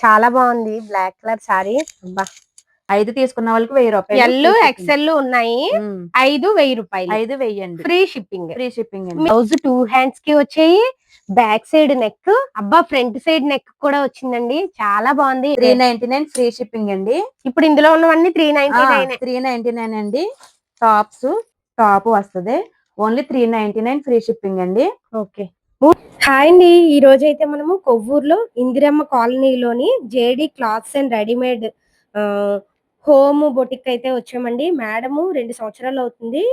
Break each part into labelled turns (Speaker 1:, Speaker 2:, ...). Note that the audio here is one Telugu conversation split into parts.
Speaker 1: చాలా బాగుంది బ్లాక్ కలర్ సారీ. అబ్బా
Speaker 2: 5 తీసుకున్న వాళ్ళకి 1000 రూపాయలు.
Speaker 1: ఎల్ ఎక్సెల్ ఉన్నాయి. 5 1000 రూపాయలు.
Speaker 2: 5 వెయ్యండి.
Speaker 1: Free shipping.
Speaker 2: ఫ్రీ షిప్పింగ్ అండి.
Speaker 1: బ్లౌజ్ 2 హ్యాండ్స్ కి వచ్చాయి. బ్యాక్ సైడ్ నెక్, అబ్బా ఫ్రంట్ సైడ్ నెక్ కూడా వచ్చిందండి. చాలా బాగుంది.
Speaker 2: 399 ఫ్రీ షిప్పింగ్ అండి.
Speaker 1: ఇప్పుడు ఇందులో ఉన్నవన్నీ 399.
Speaker 2: 399 అండి. టాప్ వస్తుంది. ఓన్లీ 399 ఫ్రీ షిప్పింగ్ అండి.
Speaker 1: ఓకే. హాయ్ అండి, ఈ రోజు అయితే మనము కొవ్వూరులో ఇందిరమ్మ కాలనీలోని JD clothes and readymade home boutique అయితే వచ్చామండి. మేడము 2 సంవత్సరాలు అవుతుంది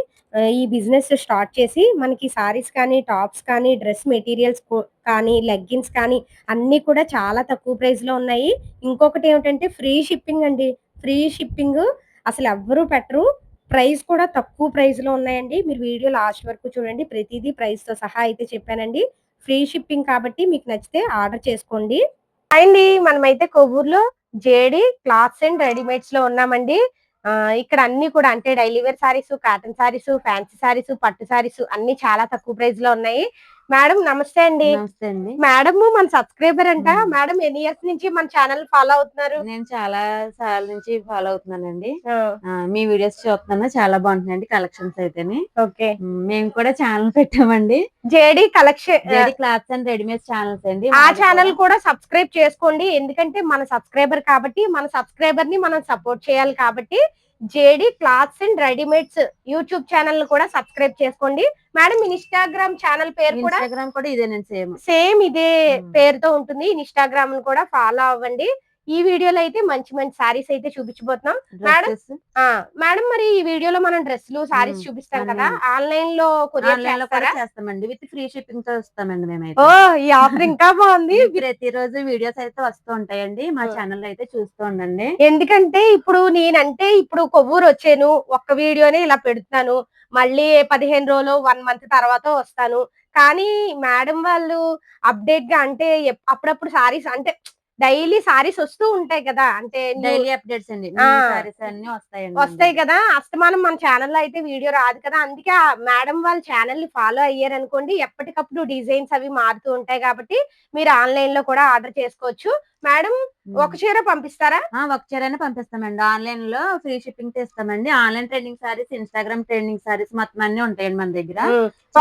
Speaker 1: ఈ బిజినెస్ స్టార్ట్ చేసి. మనకి సారీస్ కానీ, టాప్స్ కానీ, డ్రెస్ మెటీరియల్స్ కానీ, లెగ్గిన్స్ కానీ అన్నీ కూడా చాలా తక్కువ ప్రైస్లో ఉన్నాయి. ఇంకొకటి ఏమిటంటే ఫ్రీ షిప్పింగ్ అండి. ఫ్రీ షిప్పింగ్ అసలు ఎవ్వరూ పెట్టరు. ప్రైస్ కూడా తక్కువ ప్రైస్లో ఉన్నాయండి. మీరు వీడియో లాస్ట్ వరకు చూడండి. ప్రతిదీ ప్రైస్తో సహా అయితే చెప్పానండి. ఫ్రీ షిప్పింగ్ కాబట్టి మీకు నచ్చితే ఆర్డర్ చేసుకోండి. అండి మనమైతే కొవ్వూరులో జేడి క్లాత్స్ అండ్ రెడీమేడ్స్ లో ఉన్నామండి. ఇక్కడ అన్ని కూడా అంటే daily wear sarees, cotton sarees, fancy sarees, పట్టు సారీస్ అన్ని చాలా తక్కువ ప్రైస్ లో ఉన్నాయి. మేడం నమస్తే అండి.
Speaker 2: నమస్తే అండి.
Speaker 1: మేడం మన సబ్స్క్రైబర్ అంట. మేడం ఎన్ని ఇయర్స్ నుంచి మన ఛానల్ ఫాలో అవుతున్నారు?
Speaker 2: నేను చాలా సార్ల నుంచి ఫాలో అవుతున్నానండి. మీ వీడియోస్ చూస్తున్నాను, చాలా బాగుంటుందండి కలెక్షన్స్ అయితేని.
Speaker 1: ఓకే.
Speaker 2: మేము కూడా ఛానల్ పెట్టామండి,
Speaker 1: JD collection,
Speaker 2: JD clothes and readymade channels అండి.
Speaker 1: ఆ ఛానల్ కూడా సబ్స్క్రైబ్ చేసుకోండి. ఎందుకంటే మన సబ్స్క్రైబర్ కాబట్టి, మన సబ్స్క్రైబర్ ని మనం సపోర్ట్ చేయాలి కాబట్టి JD clothes and readymades YouTube channel కూడా సబ్స్క్రైబ్ చేసుకోండి. మేడం ఇన్స్టాగ్రామ్ ఛానల్ పేరు కూడా
Speaker 2: ఇదేనండి,
Speaker 1: సేమ్ ఇదే పేరుతో ఉంటుంది. ఇన్స్టాగ్రామ్ కూడా ఫాలో అవ్వండి. ఈ వీడియోలో అయితే మంచి మంచి సారీస్ అయితే చూపించబోతున్నాం మేడం. మేడం మరి ఈ వీడియోలో మనం డ్రెస్సులు సారీస్ చూపిస్తాం కదా, ఆన్లైన్ లో కొరియర్
Speaker 2: చేస్తామండి. విత్ ఫ్రీ షిప్పింగ్ తో వస్తామండి మేమైతే.
Speaker 1: ఓ ఈ ఆఫర్ ఇంకా బాగుంది.
Speaker 2: ప్రతిరోజు వీడియోస్ అయితే వస్తూ ఉంటాయండి. మా ఛానల్ అయితే చూస్తూ ఉండండి.
Speaker 1: ఎందుకంటే ఇప్పుడు నేనంటే ఇప్పుడు కొవ్వూరు వచ్చాను, ఒక్క వీడియోనే ఇలా పెడుతున్నాను. మళ్ళీ 15 రోజులు 1 మంత్ తర్వాత వస్తాను. కానీ మేడం వాళ్ళు అప్డేట్ గా అంటే అప్పుడప్పుడు సారీస్ అంటే డైలీ సారీస్ వస్తూ ఉంటాయి కదా, అంటే
Speaker 2: డైలీ అప్డేట్స్ అండి. సారీస్ అన్ని
Speaker 1: వస్తాయి కదా. అస్తమానం మన ఛానల్లో అయితే వీడియో రాదు కదా. అందుకే మేడం వాళ్ళ ఛానల్ ని ఫాలో అయ్యారనుకోండి, ఎప్పటికప్పుడు డిజైన్స్ అవి మారుతూ ఉంటాయి కాబట్టి మీరు ఆన్లైన్ లో కూడా ఆర్డర్ చేసుకోవచ్చు. మేడం ఒక చీర పంపిస్తారా?
Speaker 2: ఒక చీరనే పంపిస్తామండి. ఆన్లైన్ లో ఫ్రీ షిప్పింగ్ చేస్తామండి. Online trending saris, Instagram trending saris మొత్తం అన్ని ఉంటాయండి మన దగ్గర.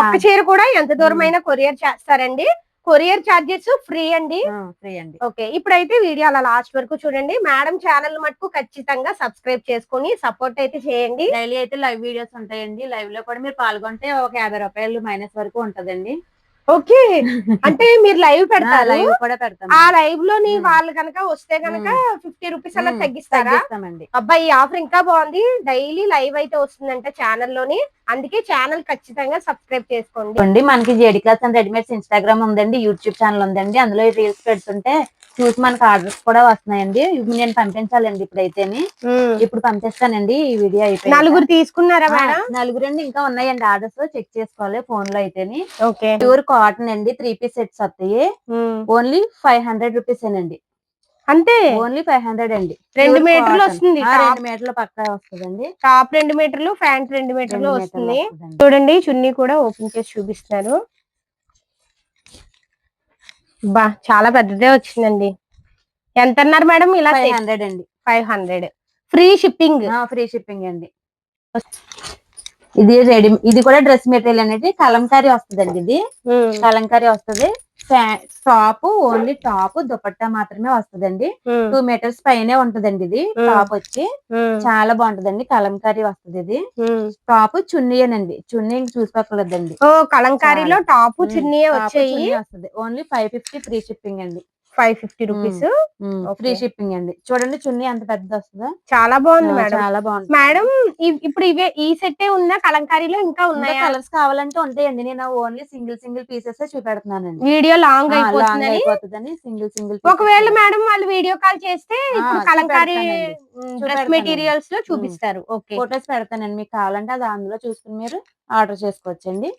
Speaker 1: ఒక్క చీర కూడా ఎంత దూరమైనా కొరియర్ చేస్తారండి. కొరియర్ చార్జెస్ ఫ్రీ అండి. ఓకే. ఇప్పుడైతే వీడియో అలా లాస్ట్ వరకు చూడండి. మేడం ఛానల్ మటుకు ఖచ్చితంగా సబ్స్క్రైబ్ చేసుకుని సపోర్ట్ అయితే చేయండి.
Speaker 2: డైలీ అయితే లైవ్ వీడియోస్ ఉంటాయండి. లైవ్ లో కూడా మీరు పాల్గొంటే ఒక 50 రూపాయలు మైనస్ వరకు ఉంటదండి.
Speaker 1: ఓకే. అంటే మీరు లైవ్ పెడతారు,
Speaker 2: లైవ్ కూడా పెడతాం.
Speaker 1: ఆ లైవ్ లోని వాళ్ళు కనుక వస్తే కనుక 50 రూపీస్ అలా తగ్గిస్తారా? అబ్బాయి ఈ ఆఫర్ ఇంకా బాగుంది. డైలీ లైవ్ అయితే వస్తుందంట ఛానల్లోని. అందుకే ఛానల్ ఖచ్చితంగా సబ్స్క్రైబ్ చేసుకోండి.
Speaker 2: మనకి JD clothes and readymades Instagram ఉందండి, యూట్యూబ్ ఛానల్ ఉందండి. అందులో రీల్స్ పెడుతుంటే చూసి మనకు ఆర్డర్స్ కూడా వస్తున్నాయండి. నేను పంపించాలండి ఇప్పుడైతేని. ఇప్పుడు పంపిస్తానండి. ఈ వీడియో అయిపోయి
Speaker 1: 4 తీసుకున్నారా మేడం?
Speaker 2: 4 ఇంకా ఉన్నాయండి ఆర్డర్స్. చెక్ చేసుకోవాలి ఫోన్ లో అయితేని.
Speaker 1: ఓకే.
Speaker 2: ప్యూర్ కాటన్ అండి, 3 పీస్ సెట్స్ వస్తాయి. ఓన్లీ 500 రూపీస్ అండి.
Speaker 1: అంతే,
Speaker 2: ఓన్లీ 500 అండి.
Speaker 1: 2 మీటర్లు వస్తుంది.
Speaker 2: 2 మీటర్లు పక్కా వస్తుందండి.
Speaker 1: టాప్ 2 మీటర్లు, ప్యాంట్ 2 మీటర్లు వస్తుంది. చూడండి చున్నీ కూడా ఓపెన్ చేసి చూపిస్తున్నారు. బా చాలా పెద్దదే వచ్చిందండి. ఎంత అన్నారు మేడం? ఇలా
Speaker 2: 500 అండి.
Speaker 1: 500 ఫ్రీ షిప్పింగ్.
Speaker 2: ఫ్రీ షిప్పింగ్ అండి. ఇది కూడా డ్రెస్ మెటీరియల్ అనేది కలంకారీ వస్తుందండి. ఇది కలంకారీ వస్తుంది. టాప్ ఓన్లీ టాప్, దుపట్టా మాత్రమే వస్తుందండి. 2 మీటర్స్ పైనే ఉంటదండి. ఇది టాప్ వచ్చి చాలా బాగుంటదండి. కలంకారీ వస్తుంది. ఇది టాప్ చున్నీయేనండి. చున్నీ చూసుకోకూడదండి.
Speaker 1: కలంకారీలో టాప్ చున్నీ
Speaker 2: వస్తుంది. ఓన్లీ 550 ఫ్రీ షిప్పింగ్ అండి.
Speaker 1: 550 రూపీస్
Speaker 2: ఫ్రీ షిప్పింగ్ అండి. చూడండి చున్నీ ఎంత పెద్ద వస్తుందో.
Speaker 1: చాలా బాగుంది మేడం.
Speaker 2: చాలా బాగుంది
Speaker 1: మేడం. ఇప్పుడు ఈ సెట్ ఉందా కలంకారీలో? ఇంకా ఉన్నాయా?
Speaker 2: కలర్స్ కావాలంటే ఉంటాయండి. నేను ఓన్లీ సింగిల్ పీసెస్ చూపెడుతున్నానండి.
Speaker 1: వీడియో లాంగ్ అయిపోతుందని
Speaker 2: సింగిల్.
Speaker 1: ఒకవేళ మేడం వాళ్ళు వీడియో కాల్ చేస్తే ఇప్పుడు కలంకారీ డ్రెస్ మెటీరియల్స్ లో చూపిస్తారు. ఓకే.
Speaker 2: ఫోటోస్ పెడతానండి. మీకు కావాలంటే అది అందులో చూసుకుని మీరు ఆర్డర్ చేసుకోవచ్చండి.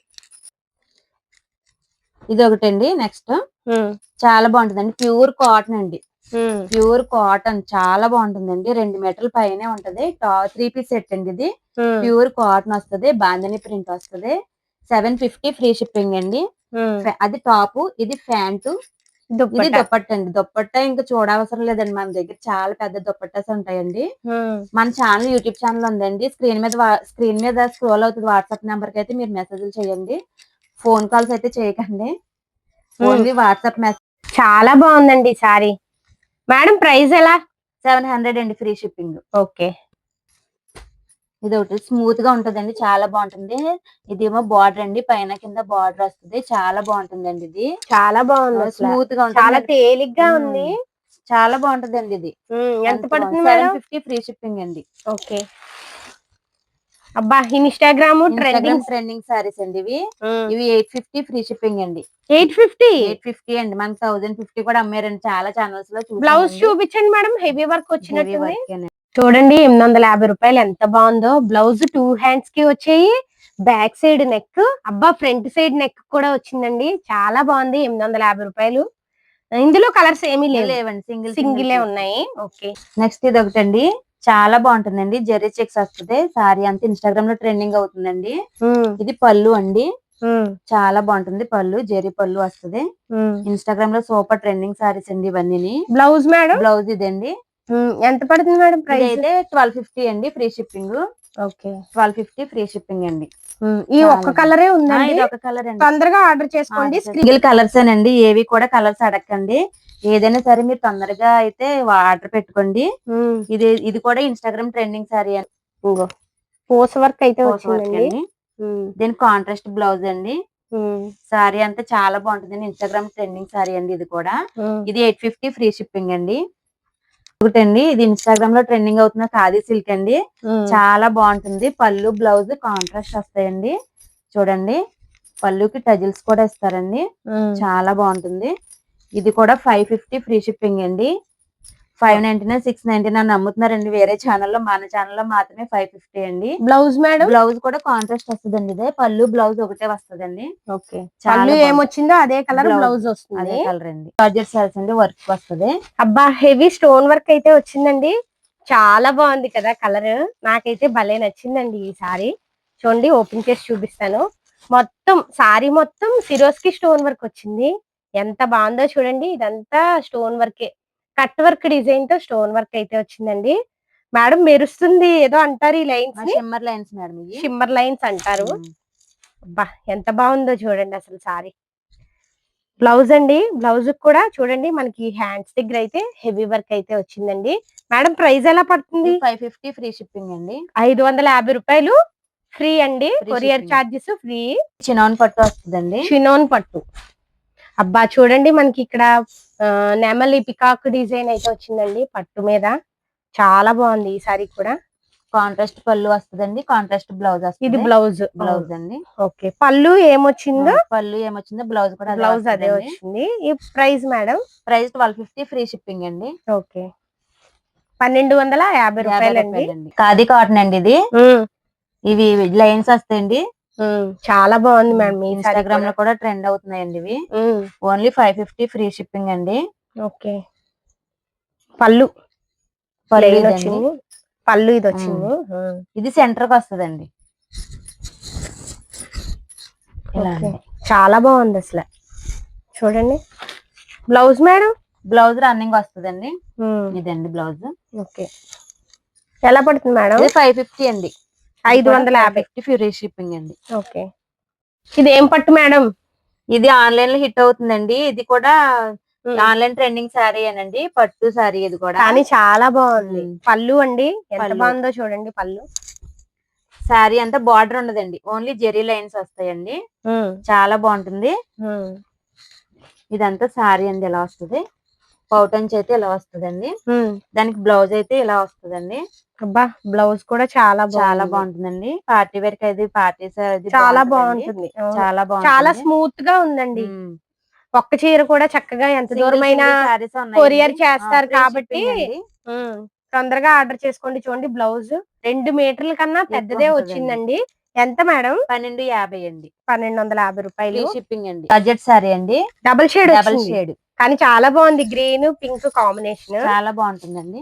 Speaker 2: ఇది ఒకటండి. నెక్స్ట్ చాలా బాగుంటుందండి. ప్యూర్ కాటన్ అండి. ప్యూర్ కాటన్ చాలా బాగుంటుందండి. 2 మీటర్ల పైనే ఉంటది. 3 పీస్ సెట్ అండి. ఇది ప్యూర్ కాటన్ వస్తుంది. బాందని ప్రింట్ వస్తుంది. 750 ఫ్రీ షిప్పింగ్ అండి. అది టాప్, ఇది ప్యాంటు, ఇది
Speaker 1: దుప్పట.
Speaker 2: దుప్పట్ట అండి. దుప్పట్ట ఇంకా చూడవసరం లేదండి. మన దగ్గర చాలా పెద్ద దుప్పట్టాస్ ఉంటాయండి. మన ఛానల్ యూట్యూబ్ ఛానల్ ఉందండి. స్క్రీన్ మీద స్క్రోల్ అవుతుంది. వాట్సాప్ నెంబర్ కి అయితే మీరు మెసేజ్లు చేయండి. ఫోన్ కాల్స్ అయితే చేయకండి. Only WhatsApp message.
Speaker 1: చాలా బాగుందండి ఈ సారీ. మేడం ప్రైస్ ఎలా?
Speaker 2: 700 అండి, ఫ్రీ షిప్పింగ్.
Speaker 1: ఓకే.
Speaker 2: ఇది ఒకటి స్మూత్ గా ఉంటదండి, చాలా బాగుంటుంది. ఇదేమో బార్డర్ అండి, పైన కింద బార్డర్ వస్తుంది. చాలా బాగుంటుందండి ఇది.
Speaker 1: చాలా బాగుంది.
Speaker 2: స్మూత్ గా ఉంటుంది.
Speaker 1: చాలా తేలిగ్గా ఉంది.
Speaker 2: చాలా బాగుంటుందండి ఇది.
Speaker 1: ఎంత పడుతుంది మేడం?
Speaker 2: 750 ఫ్రీ షిప్పింగ్ అండి.
Speaker 1: ఓకే. అబ్బా ఇన్స్టాగ్రామ్
Speaker 2: ట్రెండింగ్ సారీస్ అండి ఇవి. ఇవి 850 ఫ్రీ షిప్పింగ్ అండి. 850 అండి. మనకి 1050 కూడా అమ్మారండి చాలా ఛానల్స్ లో.
Speaker 1: బ్లౌజ్ చూపించండి మేడం. హెవీ వర్క్ వచ్చినట్టుంది. చూడండి 850 రూపాయలు ఎంత బాగుందో. బ్లౌజ్ 2 హ్యాండ్స్ కి వచ్చాయి. బ్యాక్ సైడ్ నెక్, అబ్బా ఫ్రంట్ సైడ్ నెక్ కూడా వచ్చిందండి. చాలా బాగుంది. 850 రూపాయలు. ఇందులో కలర్స్ ఏమీ
Speaker 2: లేవండి,
Speaker 1: సింగిలే ఉన్నాయి. ఓకే.
Speaker 2: నెక్స్ట్ ఇది ఒకటండి, చాలా బాగుంటుందండి. జెర్రీ చెక్స్ వస్తుంది. సారీ అంతా ఇన్స్టాగ్రామ్ లో ట్రెండింగ్ అవుతుందండి. ఇది పళ్ళు అండి. చాలా బాగుంటుంది పళ్ళు. జెర్రీ పళ్ళు వస్తుంది. ఇన్స్టాగ్రామ్ లో సూపర్ ట్రెండింగ్ సారీస్ అండి ఇవన్నీ.
Speaker 1: Blouse madam?
Speaker 2: బ్లౌజ్ ఇదండి.
Speaker 1: ఎంత పడుతుంది మేడం ప్రైస్?
Speaker 2: అయితే 1250 అండి, free shipping.
Speaker 1: Okay.
Speaker 2: 1250 free shipping అండి.
Speaker 1: ఈ ఒక్క కలరే ఉందండి.
Speaker 2: ఇది ఒక కలర్ అండి.
Speaker 1: తొందరగా ఆర్డర్ చేసుకోండి.
Speaker 2: సింగిల్ కలర్స్ అండి. ఏవి కూడా కలర్స్ అడగండి. ఏదైనా సరే మీరు తొందరగా అయితే ఆర్డర్ పెట్టుకోండి. ఇది కూడా ఇన్స్టాగ్రామ్ ట్రెండింగ్ సారీ అండి.
Speaker 1: పోస్ వర్క్ అయితే వచ్చిందండి.
Speaker 2: దీని కాంట్రాస్ట్ బ్లౌజ్ అండి. సారీ అంతా చాలా బాగుంటుంది. ఇన్స్టాగ్రామ్ ట్రెండింగ్ సారీ అండి ఇది కూడా. ఇది 850 ఫ్రీ షిప్పింగ్ అండి. ఒకటండి, ఇది ఇన్స్టాగ్రామ్ లో ట్రెండింగ్ అవుతున్న ఖాదీ సిల్క్ అండి. చాలా బాగుంటుంది. పళ్ళు బ్లౌజ్ కాంట్రాస్ట్ వస్తాయండి. చూడండి, పళ్ళుకి టజిల్స్ కూడా ఇస్తారండి. చాలా బాగుంటుంది. ఇది కూడా 550 ఫ్రీ షిప్పింగ్ అండి. 599, 699 అమ్ముతున్నారండి వేరే ఛానల్లో. మన ఛానల్లో మాత్రమే 550 అండి.
Speaker 1: Blouse madam?
Speaker 2: బ్లౌజ్ కూడా కాంట్రాస్ట్ వస్తుందండి. ఇదే పళ్ళు బ్లౌజ్ ఒకటే వస్తుందండి.
Speaker 1: ఓకే. పళ్ళు ఏమొచ్చిందో అదే కలర్, బ్లౌజ్ వస్తుంది
Speaker 2: అదే కలర్ అండి. జార్జెట్ సారీస్ అండి, వర్క్ వస్తుంది.
Speaker 1: అబ్బా హెవీ స్టోన్ వర్క్ అయితే వచ్చిందండి. చాలా బాగుంది కదా కలర్. నాకైతే భలే నచ్చిందండి ఈ సారీ. చూడండి, ఓపెన్ చేసి చూపిస్తాను. మొత్తం సారీ మొత్తం సిరోస్ కి స్టోన్ వర్క్ వచ్చింది. ఎంత బాగుందో చూడండి. ఇదంతా స్టోన్ వర్కే. కట్ వర్క్ డిజైన్ తో స్టోన్ వర్క్ అయితే వచ్చిందండి. మేడం మెరుస్తుంది ఏదో అంటారు ఈ lines.
Speaker 2: Shimmer lines madam.
Speaker 1: Shimmer lines అంటారు. అబ్బా ఎంత బాగుందో చూడండి అసలు సారీ. బ్లౌజ్ అండి. బ్లౌజ్ కూడా చూడండి, మనకి హ్యాండ్స్ దగ్గర అయితే హెవీ వర్క్ అయితే వచ్చిందండి. మేడం ప్రైస్ ఎలా పడుతుంది?
Speaker 2: 550 ఫ్రీ షిప్పింగ్ అండి.
Speaker 1: 550 రూపాయలు ఫ్రీ అండి. Courier charges free.
Speaker 2: చినాన్ పట్టు వస్తుందండి.
Speaker 1: చినాన్ పట్టు. అబ్బా చూడండి, మనకి ఇక్కడ నెమలి పికాక్ డిజైన్ అయితే వచ్చిందండి పట్టు మీద. చాలా బాగుంది ఈ సారీ కూడా.
Speaker 2: కాంట్రాస్ట్ పళ్ళు వస్తుందండి. కాంట్రాస్ట్ బ్లౌజ్ వస్తుంది.
Speaker 1: ఇది బ్లౌజ్ అండి. ఓకే. పళ్ళు ఏమొచ్చిందో
Speaker 2: బ్లౌజ్ కూడా
Speaker 1: అదే వచ్చింది. ఈ price madam?
Speaker 2: Price 1250 free shipping అండి.
Speaker 1: ఓకే. 1250 రూపాయలండి.
Speaker 2: ఖాదీ కాటన్ అండి ఇది. ఇవి లైన్స్ వస్తాయండి.
Speaker 1: చాలా బాగుంది మేడం.
Speaker 2: ఇన్స్టాగ్రామ్ లో కూడా ట్రెండ్ అవుతున్నాయండి ఇవి. ఓన్లీ 550 ఫ్రీ షిప్పింగ్ అండి.
Speaker 1: ఓకే. పళ్ళు ఇది వచ్చింది.
Speaker 2: ఇది సెంటర్ కి వస్తుందండి.
Speaker 1: చాలా బాగుంది అసలు. చూడండి బ్లౌజ్ మేడం?
Speaker 2: బ్లౌజ్ రన్నింగ్ వస్తుందండి. ఇదండి బ్లౌజ్.
Speaker 1: ఓకే. ఎలా పడుతుంది మేడం?
Speaker 2: 550 అండి.
Speaker 1: 550
Speaker 2: ఫ్రీ షిప్పింగ్ అండి.
Speaker 1: ఓకే. ఇది ఏం పట్టు మేడం?
Speaker 2: ఇది ఆన్లైన్ లో హిట్ అవుతుందండి. ఇది కూడా ఆన్లైన్ ట్రెండింగ్ సారీ అనండి. పట్టు సారీ ఇది కూడా.
Speaker 1: కానీ చాలా బాగుంది. పళ్ళు అండి ఎంత బాగుందో చూడండి. పళ్ళు
Speaker 2: సారీ అంతా బార్డర్ ఉండదండి. ఓన్లీ జెరీ లైన్స్ వస్తాయండి. చాలా బాగుంటుంది. ఇదంతా సారీ అండి ఇలా వస్తుంది. పౌటన్స్ అయితే ఇలా వస్తుందండి. దానికి బ్లౌజ్ అయితే ఇలా వస్తుందండి.
Speaker 1: అబ్బా బ్లౌజ్ కూడా చాలా
Speaker 2: బాగుంటుందండి. పార్టీ వేర్ కి పార్టీస్
Speaker 1: చాలా బాగుంటుంది. చాలా స్మూత్ గా ఉందండి. ఒక్క చీర కూడా చక్కగా ఎంత దూరమైనా కొరియర్ చేస్తారు కాబట్టి తొందరగా ఆర్డర్ చేసుకోండి. చూడండి బ్లౌజ్ 2 మీటర్ల కన్నా పెద్దదే వచ్చిందండి. ఎంత మేడం?
Speaker 2: 1250 అండి.
Speaker 1: 1250 రూపాయలు
Speaker 2: షిప్పింగ్ అండి. బడ్జెట్ సారీ అండి.
Speaker 1: డబుల్ షేడ్ కానీ చాలా బాగుంది. గ్రీన్ పింక్ కాంబినేషన్
Speaker 2: చాలా బాగుంటుందండి.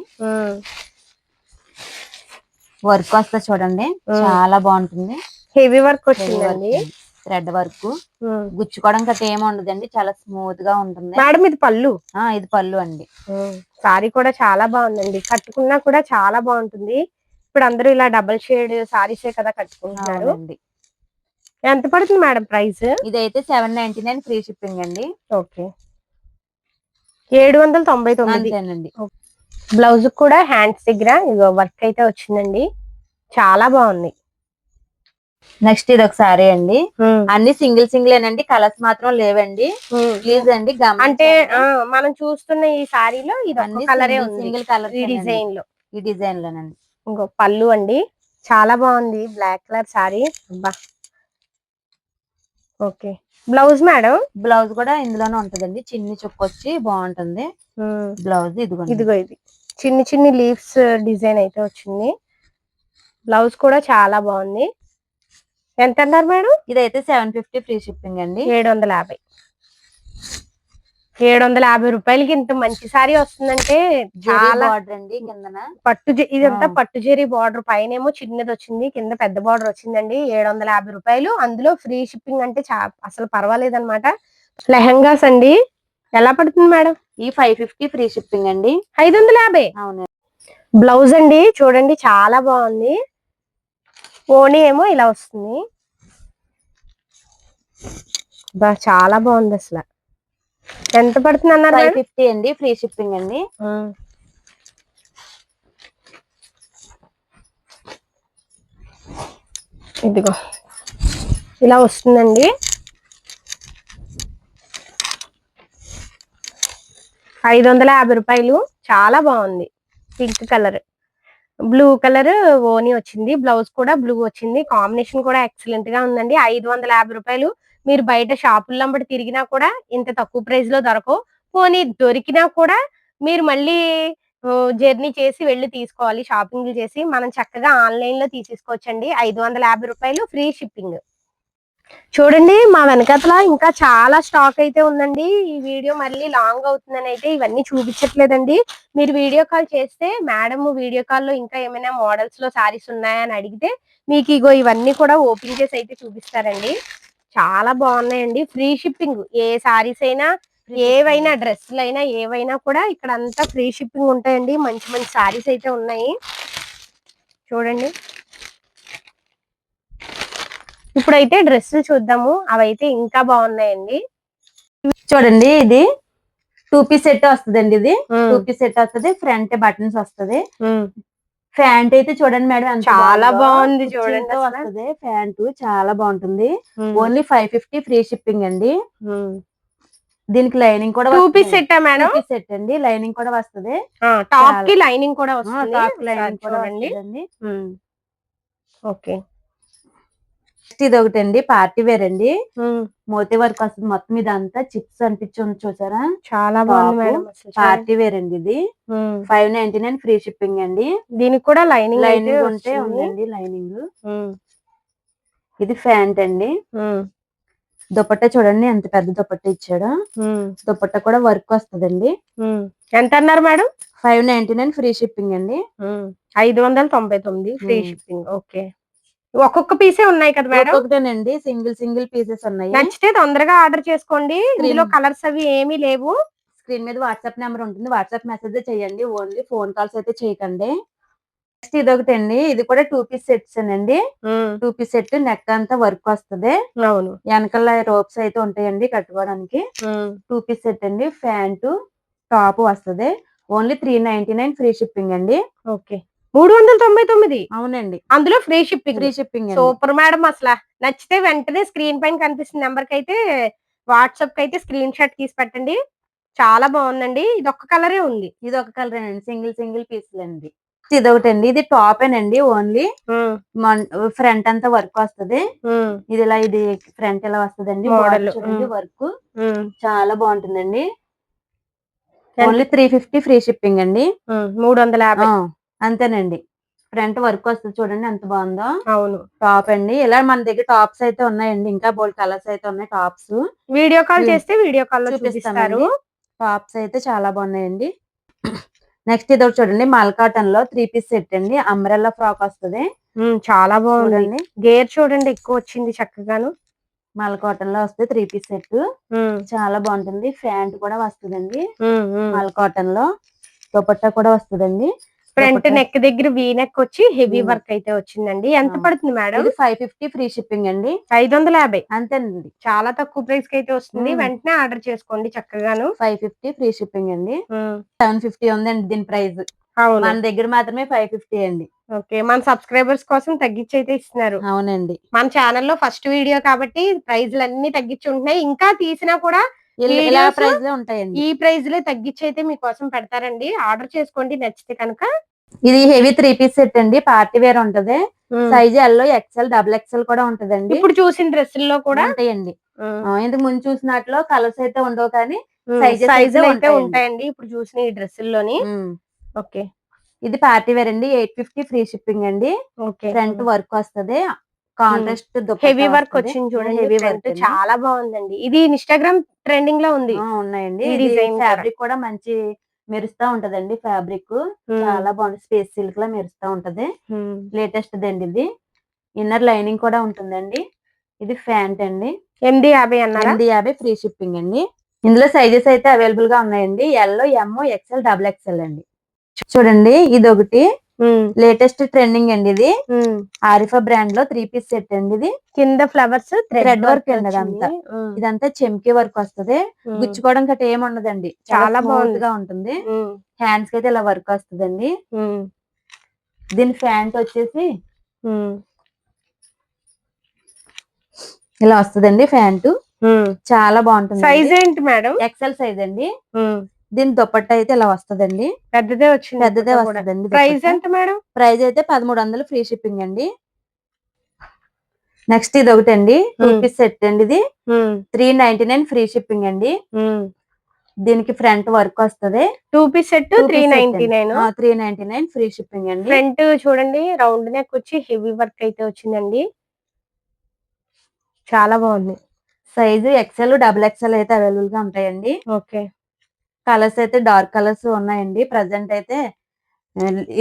Speaker 2: వర్క్ వస్తే చూడండి చాలా బాగుంటుంది.
Speaker 1: హెవీ వర్క్ వచ్చిందండి.
Speaker 2: థ్రెడ్ వర్క్, గుచ్చుకోవడం గట్రా ఏమి ఉండదండి, చాలా స్మూత్ గా ఉంటుంది
Speaker 1: మేడం. ఇది పళ్ళు.
Speaker 2: ఇది పళ్ళు అండి.
Speaker 1: సారీ కూడా చాలా బాగుందండి, కట్టుకున్నా కూడా చాలా బాగుంటుంది. ఇప్పుడు అందరూ ఇలా డబుల్ షేడ్ సారీసే కదా కట్టుకుంటున్నారు. ఎంత పడుతుంది మేడం ప్రైస్?
Speaker 2: ఇదైతే 799 ఫ్రీ షిప్పింగ్ అండి.
Speaker 1: ఓకే, 799
Speaker 2: అంతేనండి.
Speaker 1: బ్లౌజ్ కూడా హ్యాండ్స్ దగ్గర ఇగో వర్క్ అయితే వచ్చిందండి, చాలా బాగుంది.
Speaker 2: నెక్స్ట్ ఇది ఒక సారీ అండి, అన్ని సింగిల్ సింగిలేనండి, కలర్స్ మాత్రం లేవండి. ప్లీజ్ అండి
Speaker 1: అంటే మనం చూస్తున్న ఈ సారీలో ఇది
Speaker 2: అన్ని
Speaker 1: కలరే
Speaker 2: సింగిల్ కలర్
Speaker 1: ఈ డిజైన్ లో.
Speaker 2: ఈ డిజైన్ లోనండి.
Speaker 1: ఇంకో పళ్ళు అండి, చాలా బాగుంది black colour sari. Okay, blouse madam?
Speaker 2: Blouse కూడా ఇందులోనే ఉంటదండి, చిన్ని చుక్క వచ్చి బాగుంటుంది బ్లౌజ్. ఇదిగో
Speaker 1: ఇది చిన్ని చిన్ని లీవ్స్ డిజైన్ అయితే వచ్చింది. బ్లౌజ్ కూడా చాలా బాగుంది. ఎంత అన్నారు మేడం?
Speaker 2: ఇదైతే 750 ఫ్రీ షిప్పింగ్ అండి.
Speaker 1: 750. 750 రూపాయలకి ఇంత మంచి సారీ వస్తుందంటే చాలా.
Speaker 2: అండి కిందన
Speaker 1: ఇదంతా పట్టు జరీ బార్డర్, పైన ఏమో చిన్నది వచ్చింది, కింద పెద్ద బార్డర్ వచ్చిందండి. 750 రూపాయలు, అందులో ఫ్రీ షిప్పింగ్ అంటే అసలు పర్వాలేదు అనమాట. లెహంగాస్ అండి, ఎలా పడుతుంది మేడం?
Speaker 2: ఈ 550 ఫ్రీ షిప్పింగ్ అండి.
Speaker 1: 550.
Speaker 2: అవును.
Speaker 1: బ్లౌజ్ అండి చూడండి, చాలా బాగుంది. ఓణి ఏమో ఇలా వస్తుంది, చాలా బాగుంది అసలు. ఎంత పడుతుంది అన్నారు?
Speaker 2: 550 అండి, ఫ్రీ షిప్పింగ్ అండి.
Speaker 1: ఇదిగో ఇలా వస్తుందండి. 550 రూపాయలు, చాలా బాగుంది. పింక్ కలర్, బ్లూ కలర్ ఓని వచ్చింది, బ్లౌజ్ కూడా బ్లూ వచ్చింది, కాంబినేషన్ కూడా ఎక్సలెంట్ గా ఉందండి. 550 రూపాయలు. మీరు బయట షాపుల్లో బట్టి తిరిగినా కూడా ఇంత తక్కువ ప్రైస్ లో దొరకవు. పోనీ దొరికినా కూడా మీరు మళ్ళీ జర్నీ చేసి వెళ్ళి తీసుకోవాలి, షాపింగ్ చేసి. మనం చక్కగా ఆన్లైన్ లో తీసేసుకోవచ్చండి. 550 రూపాయలు, ఫ్రీ షిప్పింగ్. చూడండి మా వెనకతల ఇంకా చాలా స్టాక్ అయితే ఉందండి. ఈ వీడియో మళ్ళీ లాంగ్ అవుతుందని అయితే ఇవన్నీ చూపించట్లేదండి. మీరు వీడియో కాల్ చేస్తే మేడం వీడియో కాల్ లో ఇంకా ఏమైనా మోడల్స్ లో సారీస్ ఉన్నాయా అని అడిగితే మీకు ఇగో ఇవన్నీ కూడా ఓపెన్ చేసి అయితే చూపిస్తారండి. చాలా బాగున్నాయండి, ఫ్రీ షిప్పింగ్. ఏ సారీస్ అయినా, ఏవైనా డ్రెస్సులు అయినా, ఏవైనా కూడా ఇక్కడ అంతా ఫ్రీ షిప్పింగ్ ఉంటాయండి. మంచి మంచి సారీస్ అయితే ఉన్నాయి చూడండి. ఇప్పుడైతే డ్రెస్సులు చూద్దాము, అవైతే ఇంకా బాగున్నాయండి.
Speaker 2: చూడండి, ఇది 2 పీస్ సెట్ వస్తుందండి. ఇది 2 పీస్ సెట్ వస్తుంది, ఫ్రంట్ బటన్స్ వస్తుంది. ప్యాంట్ అయితే చూడండి మేడం,
Speaker 1: చాలా బాగుంది చూడండి.
Speaker 2: వస్తుంది ప్యాంట్, చాలా బాగుంటుంది. ఓన్లీ 550 ఫ్రీ షిప్పింగ్ అండి. దీనికి లైనింగ్ కూడా
Speaker 1: 2 piece set madam?
Speaker 2: 2 piece set అండి, లైనింగ్ కూడా వస్తుంది.
Speaker 1: టాప్ కి లైనింగ్ కూడా వస్తుంది.
Speaker 2: టాప్ లైనింగ్ కూడా వస్తుందండి.
Speaker 1: ఓకే,
Speaker 2: ఇది ఒకటి అండి, పార్టీ వేర్ అండి. మోతీ వర్క్ వస్తుంది మొత్తం, ఇదంతా చిప్స్ అనిపించి చూసారా, చాలా బాగుంది మేడం. పార్టీ వేర్ అండి ఇది. 599 ఫ్రీ షిప్పింగ్ అండి.
Speaker 1: దీనికి కూడా లైనింగ్
Speaker 2: ఉంటే ఉందండి, లైనింగ్. ఇది ప్యాంట్ అండి. దుపట్టా చూడండి ఎంత పెద్ద దుపట్టా ఇచ్చాడు. దుపట్టా కూడా వర్క్ వస్తుందండి.
Speaker 1: ఎంత అన్నారు మేడం?
Speaker 2: 599 ఫ్రీ షిప్పింగ్ అండి.
Speaker 1: 599 ఫ్రీ షిప్పింగ్. ఓకే, ఒక్కొక్క పీసే ఉన్నాయి కదా మేడం?
Speaker 2: ఒక్కొక్కటేనండి, సింగిల్ పీసెస్ ఉన్నాయి.
Speaker 1: నచ్చితే తొందరగా ఆర్డర్ చేసుకోండి. ఇందులో కలర్స్ అవి ఏమీ లేవు.
Speaker 2: స్క్రీన్ మీద వాట్సాప్ నెంబర్ ఉంటుంది, వాట్సాప్ మెసేజ్ చేయండి, ఓన్లీ ఫోన్ కాల్స్ అయితే చేయకండి. నెక్స్ట్ ఇది ఒకటి అండి, ఇది కూడా 2 పీస్ సెట్స్ అండి. 2 పీస్ సెట్, నెక్ అంతా వర్క్ వస్తుంది.
Speaker 1: అవును,
Speaker 2: వెనకాల రోప్స్ అయితే ఉంటాయండి కట్టుకోవడానికి. 2 పీస్ సెట్ అండి, ప్యాంటు టాప్ వస్తుంది. ఓన్లీ 399 ఫ్రీ షిప్పింగ్ అండి.
Speaker 1: ఓకే, 399.
Speaker 2: అవునండి,
Speaker 1: అందులో ఫ్రీ షిప్పింగ్.
Speaker 2: Super
Speaker 1: madam. అసలు నచ్చితే వెంటనే స్క్రీన్ పైన కనిపిస్తున్న నెంబర్ కి అయితే వాట్సాప్ కి అయితే స్క్రీన్ షాట్ తీసి పెట్టండి. చాలా బాగుందండి. ఇది ఒక్క కలరే ఉంది.
Speaker 2: ఇది ఒక కలర్ అండి, సింగిల్ పీసులు అండి. ఇది ఒకటి అండి, ఇది టాప్ అండి. ఓన్లీ ఫ్రంట్ అంతా వర్క్ వస్తుంది. ఇది ఇలా, ఇది ఫ్రంట్ ఇలా వస్తుందండి. మోడల్ చూడండి, వర్క్ చాలా బాగుంటుందండి. ఓన్లీ 350 ఫ్రీ షిప్పింగ్ అండి.
Speaker 1: 350
Speaker 2: అంతేనండి. ఫ్రంట్ వర్క్ వస్తుంది చూడండి ఎంత బాగుందో.
Speaker 1: అవును,
Speaker 2: టాప్ అండి. ఇలా మన దగ్గర టాప్స్ అయితే ఉన్నాయండి, ఇంకా బోల్డ్ కలర్స్ అయితే ఉన్నాయి. టాప్స్
Speaker 1: వీడియో కాల్ చేస్తే వీడియో కాల్ లో చూపిస్తారు.
Speaker 2: టాప్స్ అయితే చాలా బాగున్నాయండి. నెక్స్ట్ ఇది చూడండి, మల్ కాటన్ లో 3 పీస్ సెట్ అండి. అంబ్రెల్లా ఫ్రాక్ వస్తుంది,
Speaker 1: చాలా బాగుందండి. గేర్ చూడండి ఎక్కువ వచ్చింది చక్కగాను.
Speaker 2: మల్ కాటన్ లో వస్తుంది 3 పీస్ సెట్. చాలా బాగుంటుంది. ప్యాంట్ కూడా వస్తుందండి మల్ కాటన్ లో. దుపట్టా కూడా వస్తుందండి.
Speaker 1: ఫ్రంట్ నెక్ దగ్గర వీ నెక్ వచ్చి హెవీ వర్క్ అయితే వచ్చిందండి. ఎంత పడుతుంది మేడం?
Speaker 2: ఇది 550 ఫ్రీ షిప్పింగ్ అండి.
Speaker 1: 550
Speaker 2: అంతేనండి.
Speaker 1: చాలా తక్కువ ప్రైస్ కి అయితే వస్తుంది. వెంటనే ఆర్డర్ చేసుకోండి చక్కగాను.
Speaker 2: 550 ఫ్రీ షిప్పింగ్ అండి. 750 ఉందండి దీని ప్రైస్. మన దగ్గర మాత్రమే 550 అండి.
Speaker 1: ఓకే, మన సబ్స్క్రైబర్స్ కోసం తగ్గించి అయితే ఇస్తున్నారు.
Speaker 2: అవునండి.
Speaker 1: మన ఛానల్లో ఫస్ట్ వీడియో కాబట్టి ప్రైజ్లు అన్ని తగ్గించి ఉంటున్నాయి. ఇంకా తీసినా కూడా
Speaker 2: ఇలా ప్రైస్ లో ఉంటాయండి.
Speaker 1: ఈ ప్రైజ్ లో తగ్గించి అయితే మీకోసం పెడతారండి. ఆర్డర్ చేసుకోండి నచ్చితే కనుక.
Speaker 2: ఇది హెవీ 3 పీస్ సెట్ అండి. పార్టీ వేర్ ఉంటది. Size L, XL, double XL కూడా ఉంటదండి.
Speaker 1: ఇప్పుడు చూసిన డ్రెస్సుల్లో కూడా
Speaker 2: ఉంటాయండి. ఇంతకు ముందు చూసినట్లో కలర్స్ అయితే ఉండవు కానీ
Speaker 1: సైజులు అయితే ఉంటాయండి ఇప్పుడు చూసిన ఈ డ్రెస్సుల్లోని. ఓకే,
Speaker 2: ఇది పార్టీ వేర్ అండి. 850 ఫ్రీ షిప్పింగ్ అండి. ఫ్రంట్ వర్క్ వస్తది. కాంట్రాస్ట్
Speaker 1: హెవీ వర్క్ వచ్చింది చూడండి. హెవీ వర్క్ చాలా బాగుందండి. ఇది ఇన్‌స్టాగ్రామ్ ట్రెండింగ్ లో ఉంది.
Speaker 2: ఉన్నాయండి. ఈ డిజైన్ ఫ్యాబ్రిక్ కూడా మంచి మెరుస్తా ఉంటదండి. ఫ్యాబ్రిక్ చాలా బాగుంది. స్పేస్ సిల్క్ లా మెరుస్తా ఉంటది. లేటెస్ట్ దండి ఇది. ఇన్నర్ లైనింగ్ కూడా ఉంటుందండి. ఇది ప్యాంట్ అండి.
Speaker 1: 850 అన్నారా?
Speaker 2: 850 ఫ్రీ షిప్పింగ్ అండి. ఇందులో సైజెస్ అయితే అవైలబుల్ గా ఉన్నాయండి. ఎల్, ఎం, ఎక్స్ఎల్, డబుల్ ఎక్స్ఎల్ అండి. చూడండి ఇది ఒకటి లేటెస్ట్ ట్రెండింగ్ అండి. ఇది ఆరిఫా బ్రాండ్ లో 3 పీస్ సెట్ అండి. ఇది కింద ఫ్లవర్స్ థ్రెడ్ వర్క్ అండి. అదంతా ఇదంతా చెమ్కి వర్క్ వస్తది. గుచ్చుకోవడం గట్రా ఏమి ఉండదండి. చాలా బాగుందిగా ఉంటుంది. హ్యాండ్స్ కి అయితే ఇలా వర్క్ వస్తుందండి. దీని ప్యాంట్ వచ్చేసి ఇలా వస్తుందండి. ప్యాంటు చాలా బాగుంటుంది.
Speaker 1: సైజ్ ఏంటి మేడం?
Speaker 2: ఎక్సెల్ సైజ్ అండి. దీని దుపట్టా అయితే ఇలా వస్తదండి.
Speaker 1: పెద్దదే వచ్చింది.
Speaker 2: పెద్దదే వస్తదండి.
Speaker 1: ప్రైస్ ఎంత మేడం?
Speaker 2: ప్రైస్ అయితే 1300 ఫ్రీ షిప్పింగ్ అండి. నెక్స్ట్ ఇది ఒకటి అండి. 2 పీస్ సెట్ అండి. ఇది 399 ఫ్రీ షిప్పింగ్ అండి. దీనికి ఫ్రంట్ వర్క్ వస్తది.
Speaker 1: 2 పీస్ సెట్ 399.
Speaker 2: 399 ఫ్రీ షిప్పింగ్ అండి.
Speaker 1: ఫ్రంట్ చూడండి రౌండ్ నెక్ వచ్చి హెవీ వర్క్ అయితే వచ్చిందండి. చాలా బాగుంది.
Speaker 2: సైజు ఎక్స్ఎల్, డబుల్ ఎక్స్ఎల్ అయితే అవైలబుల్ గా ఉంటాయండి.
Speaker 1: ఓకే,
Speaker 2: కలర్స్ అయితే డార్క్ కలర్స్ ఉన్నాయండి. ప్రెసెంట్ అయితే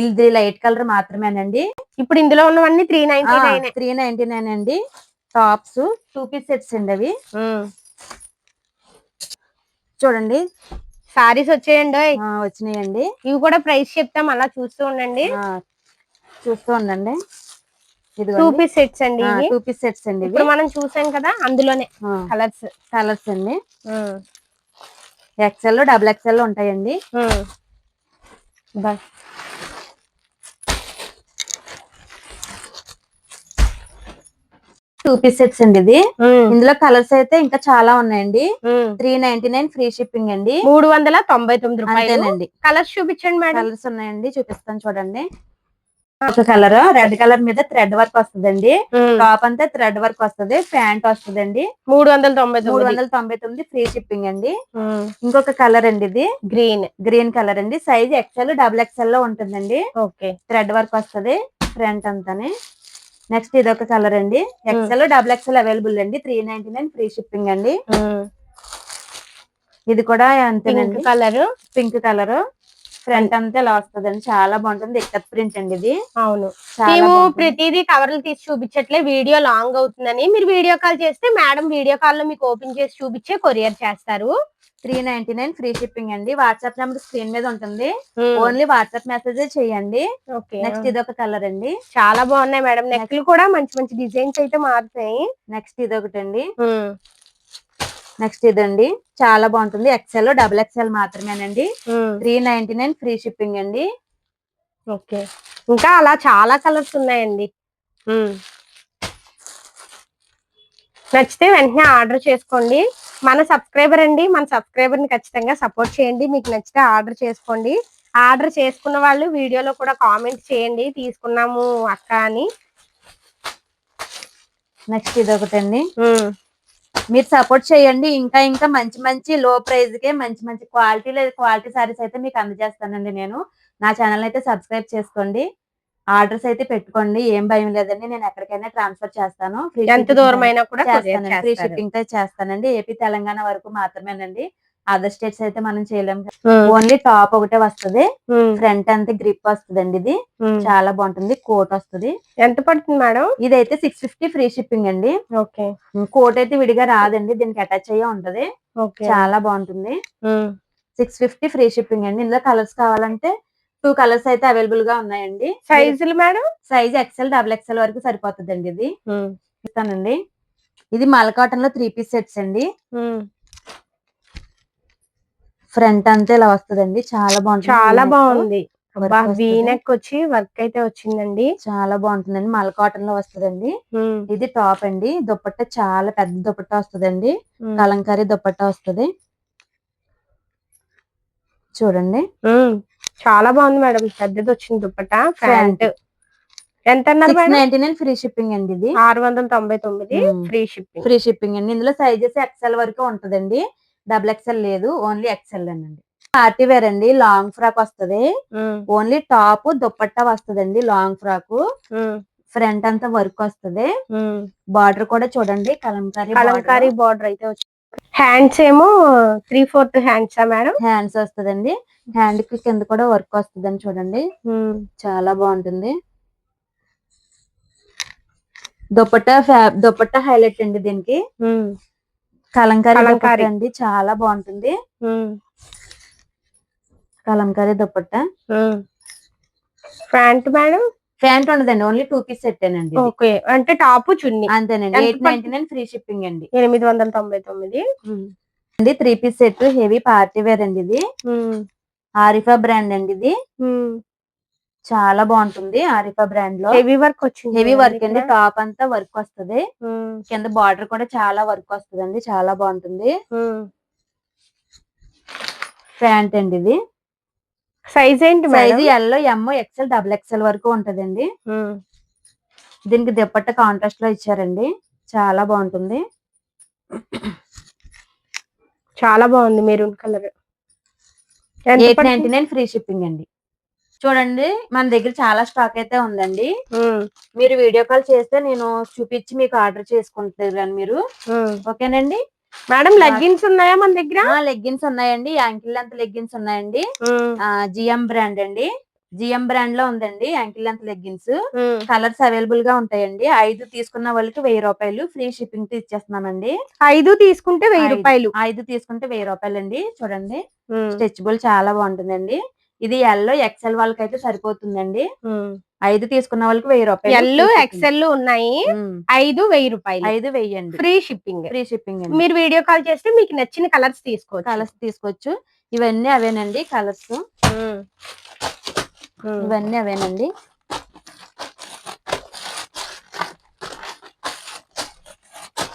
Speaker 2: ఇది లైట్ కలర్ మాత్రమేనండి.
Speaker 1: ఇప్పుడు ఇందులో ఉన్నవన్నీ 399.
Speaker 2: 399 అండి. టాప్స్ 2 పీస్ సెట్స్ అండి అవి. చూడండి
Speaker 1: సారీస్ వచ్చేయండి.
Speaker 2: వచ్చినాయండి.
Speaker 1: ఇవి కూడా ప్రైస్ చెప్తాం, అలా చూస్తూ ఉండండి.
Speaker 2: చూస్తూ ఉండండి.
Speaker 1: 2 పీస్ సెట్స్ అండి.
Speaker 2: 2 పీస్ సెట్స్ అండి.
Speaker 1: ఇప్పుడు మనం చూసాం కదా అందులోనే కలర్స్
Speaker 2: అండి. ఎక్స్ఎల్, డబుల్ ఎక్స్ఎల్ ఉంటాయండి.
Speaker 1: బస్
Speaker 2: 2 పీస్ సెట్స్ అండి. ఇది ఇందులో కలర్స్ అయితే ఇంకా చాలా ఉన్నాయండి. 399 ఫ్రీ షిప్పింగ్ అండి.
Speaker 1: 399 రూపాయలు. కలర్స్ చూపించండి మేడం.
Speaker 2: కలర్స్ ఉన్నాయండి, చూపిస్తాను చూడండి. ఒక కలర్ రెడ్ కలర్ మీద థ్రెడ్ వర్క్ వస్తుందండి. టాప్ అంతా థ్రెడ్ వర్క్ వస్తుంది. ప్యాంట్ వస్తుందండి. 399 ఫ్రీ షిప్పింగ్ అండి. ఇంకొక కలర్ అండి. ఇది గ్రీన్ కలర్ అండి. సైజ్ ఎక్స్ఎల్, డబుల్ ఎక్స్ఎల్ లో ఉంటుందండి. థ్రెడ్ వర్క్ వస్తుంది ఫ్రంట్ అంతానే. నెక్స్ట్ ఇది ఒక కలర్ అండి. ఎక్స్ఎల్, డబుల్ ఎక్స్ఎల్ అవైలబుల్ అండి. 399 ఫ్రీ షిప్పింగ్ అండి. ఇది కూడా అంతేనండి. పింక్ కలర్ ఫ్రంట్ అంతా ఇలా వస్తుందండి. చాలా బాగుంటుంది. ఇక్కత్ ప్రింట్ అండి ఇది.
Speaker 1: అవును, మేము ప్రతిదీ కవర్లు తీసి చూపించట్లే, వీడియో లాంగ్ అవుతుందని. మీరు వీడియో కాల్ చేస్తే మేడం వీడియో కాల్ లో మీకు ఓపెన్ చేసి చూపించే కొరియర్ చేస్తారు.
Speaker 2: 399 ఫ్రీ షిప్పింగ్ అండి. వాట్సాప్ నెంబర్ స్క్రీన్ మీద ఉంటుంది. ఓన్లీ వాట్సాప్ మెసేజ్ చేయండి. నెక్స్ట్ ఇది ఒక కలర్ అండి.
Speaker 1: చాలా బాగున్నాయి మేడం. నెక్లు కూడా మంచి మంచి డిజైన్స్ అయితే మారుతాయి.
Speaker 2: నెక్స్ట్ ఇది ఒకటి అండి. నెక్స్ట్ ఇదండి. చాలా బాగుంటుంది. ఎక్స్ఎల్, డబుల్ ఎక్స్ఎల్ మాత్రమేనండి. 399 ఫ్రీ షిప్పింగ్ అండి.
Speaker 1: ఓకే, ఇంకా అలా చాలా కలర్స్ ఉన్నాయండి. నచ్చితే వెంటనే ఆర్డర్ చేసుకోండి. మన సబ్స్క్రైబర్ అండి, మన సబ్స్క్రైబర్ ని ఖచ్చితంగా సపోర్ట్ చేయండి. మీకు నచ్చితే ఆర్డర్ చేసుకోండి. ఆర్డర్ చేసుకున్న వాళ్ళు వీడియోలో కూడా కామెంట్ చేయండి, తీసుకున్నాము అక్క అని.
Speaker 2: నెక్స్ట్ ఇది ఒకటండి. మీరు సపోర్ట్ చేయండి. ఇంకా ఇంకా మంచి మంచి లో ప్రైస్ కే మంచి మంచి క్వాలిటీ సారీస్ అయితే మీకు అందజేస్తానండి. నేను నా ఛానల్ అయితే సబ్స్క్రైబ్ చేసుకోండి. ఆర్డర్స్ అయితే పెట్టుకోండి. ఏం భయం లేదండి. నేను ఎక్కడికైనా ట్రాన్స్ఫర్ చేస్తాను.
Speaker 1: ఎంత దూరం అయినా కూడా
Speaker 2: ఫ్రీ షిప్పింగ్ తో చేస్తానండి. ఏపీ తెలంగాణ వరకు మాత్రమేనండి. అదర్ స్టేట్స్ అయితే మనం చేయలేం. ఓన్లీ టాప్ ఒకటే వస్తది. ఫ్రంట్ అంతా గ్రిప్ వస్తుందండి. ఇది చాలా బాగుంటుంది. కోట్ వస్తుంది.
Speaker 1: ఎంత పడుతుంది మేడం?
Speaker 2: ఇదైతే 650 ఫ్రీ షిప్పింగ్ అండి.
Speaker 1: ఓకే.
Speaker 2: కోట్ అయితే విడిగా రాదండి, దీనికి అటాచ్ అయ్యే ఉంటది. చాలా బాగుంటుంది. 650 ఫ్రీ షిప్పింగ్ అండి. ఇందులో కలర్స్ కావాలంటే 2 కలర్స్ అయితే అవైలబుల్ గా ఉన్నాయండి.
Speaker 1: సైజులు మేడం?
Speaker 2: సైజ్ XL, XXL వరకు సరిపోతుందండి. ఇది ఇస్తానండి. ఇది మల్ కాటన్ లో 3 పీస్ సెట్స్ అండి. ఫ్రంట్ అంతా ఇలా వస్తుందండి. చాలా బాగుంటుంది.
Speaker 1: చాలా బాగుంది. వీనెక్ వచ్చి వర్క్ అయితే వచ్చిందండి.
Speaker 2: చాలా బాగుంటుందండి. మల్ కాటన్ లో వస్తుందండి. ఇది టాప్ అండి. దుపట్టా చాలా పెద్ద దుపట్టా వస్తుందండి. కలంకారీ దుపట్టా వస్తుంది. చూడండి,
Speaker 1: చాలా బాగుంది మేడం. పెద్దది వచ్చింది దుపట్టా. ఫ్రంట్ ఎంత అన్నారు మేడం?
Speaker 2: 699 ఫ్రీ షిప్పింగ్ అండి. ఇది
Speaker 1: 699 ఫ్రీ షిప్పింగ్.
Speaker 2: ఫ్రీ షిప్పింగ్ అండి. ఇందులో సైజెస్ XL వరకు ఉంటదండి. XXL లేదు, ఓన్లీ XL అండి. పార్టీ వేర్ అండి. లాంగ్ ఫ్రాక్ వస్తది. ఓన్లీ టాప్ దుపట్టా వస్తదండి. లాంగ్ ఫ్రాక్ ఫ్రంట్ అంతా వర్క్ వస్తది. బార్డర్ కూడా చూడండి, కలంకారీ
Speaker 1: బార్డర్ అయితే వచ్చింది. హ్యాండ్స్ ఏమో 3/4 హ్యాండ్స్ మేడం?
Speaker 2: హ్యాండ్స్ వస్తదండి. హ్యాండ్ కి కింద కూడా వర్క్ వస్తుందని చూడండి. చాలా బాగుంటుంది. దుపట్టా హైలైట్ అండి. దీనికి కలంకారీ దుపట్టా అండి. చాలా బాగుంటుంది. Kalamkari dupatta.
Speaker 1: Pant madam?
Speaker 2: Pant ఉండదండి, ఓన్లీ 2 పీస్ సెట్ అండి.
Speaker 1: ఓకే, అంటే టాప్ చున్నీ
Speaker 2: అంతేనండి. 899 ఫ్రీ షిప్పింగ్ అండి.
Speaker 1: 899
Speaker 2: అండి. 3 piece set heavy party wear అండి. ఇది ఆరిఫా బ్రాండ్ అండి. ఇది చాలా బాగుంటుంది. ఆరిఫా బ్రాండ్ లో
Speaker 1: హెవీ వర్క్ వచ్చింది.
Speaker 2: హెవీ వర్క్ అండి. టాప్ అంతా వర్క్ వస్తది. కింద బార్డర్ కూడా చాలా వర్క్ వస్తుందండి. చాలా బాగుంటుంది. ప్యాంట్ అండి. ఇది
Speaker 1: సైజ్ ఏంటి?
Speaker 2: Size L, M, XL, XXL వరకు ఉంటదండి. దీనికి దుపట్టా కాంట్రాస్ట్ లో ఇచ్చారండి. చాలా బాగుంటుంది.
Speaker 1: చాలా బాగుంది. Maroon colour.
Speaker 2: 899 ఫ్రీ షిప్పింగ్ అండి. చూడండి, మన దగ్గర చాలా స్టాక్ అయితే ఉందండి. మీరు వీడియో కాల్ చేస్తే నేను చూపించి మీకు ఆర్డర్ చేసుకుంటారు మీరు. ఓకేనండి
Speaker 1: మేడం? లెగ్గిన్స్ ఉన్నాయా మన దగ్గర?
Speaker 2: లెగ్గిన్స్ ఉన్నాయండి. యాంకిల్ లెంత్ లెగ్గిన్స్ ఉన్నాయండి. GM బ్రాండ్ అండి. GM బ్రాండ్ లో ఉందండి ankle length leggings. Colours available గా ఉంటాయండి. 5 తీసుకున్న వాళ్ళకి 1000 రూపాయలు ఫ్రీ షిప్పింగ్ తో ఇచ్చేస్తున్నామండి.
Speaker 1: 5 తీసుకుంటే 1000 రూపాయలు.
Speaker 2: 5 తీసుకుంటే 1000 రూపాయలు అండి. చూడండి, స్ట్రెచబుల్ చాలా బాగుంటుందండి. ఇది L, XL వాళ్ళకి అయితే సరిపోతుందండి. 5 తీసుకున్న వాళ్ళకి 1000 రూపాయలు.
Speaker 1: L, XL ఉన్నాయి. 5 1000 రూపాయలు.
Speaker 2: 5 వెయ్యండి.
Speaker 1: Free shipping.
Speaker 2: ఫ్రీ షిప్పింగ్ అండి.
Speaker 1: మీరు వీడియో కాల్ చేస్తే మీకు నచ్చిన కలర్స్
Speaker 2: తీసుకోవచ్చు. ఇవన్నీ అవేనండి కలర్స్. ఇవన్నీ అవేనండి.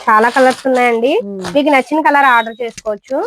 Speaker 1: చాలా కలర్స్ ఉన్నాయండి. మీకు నచ్చిన కలర్ ఆర్డర్ చేసుకోవచ్చు.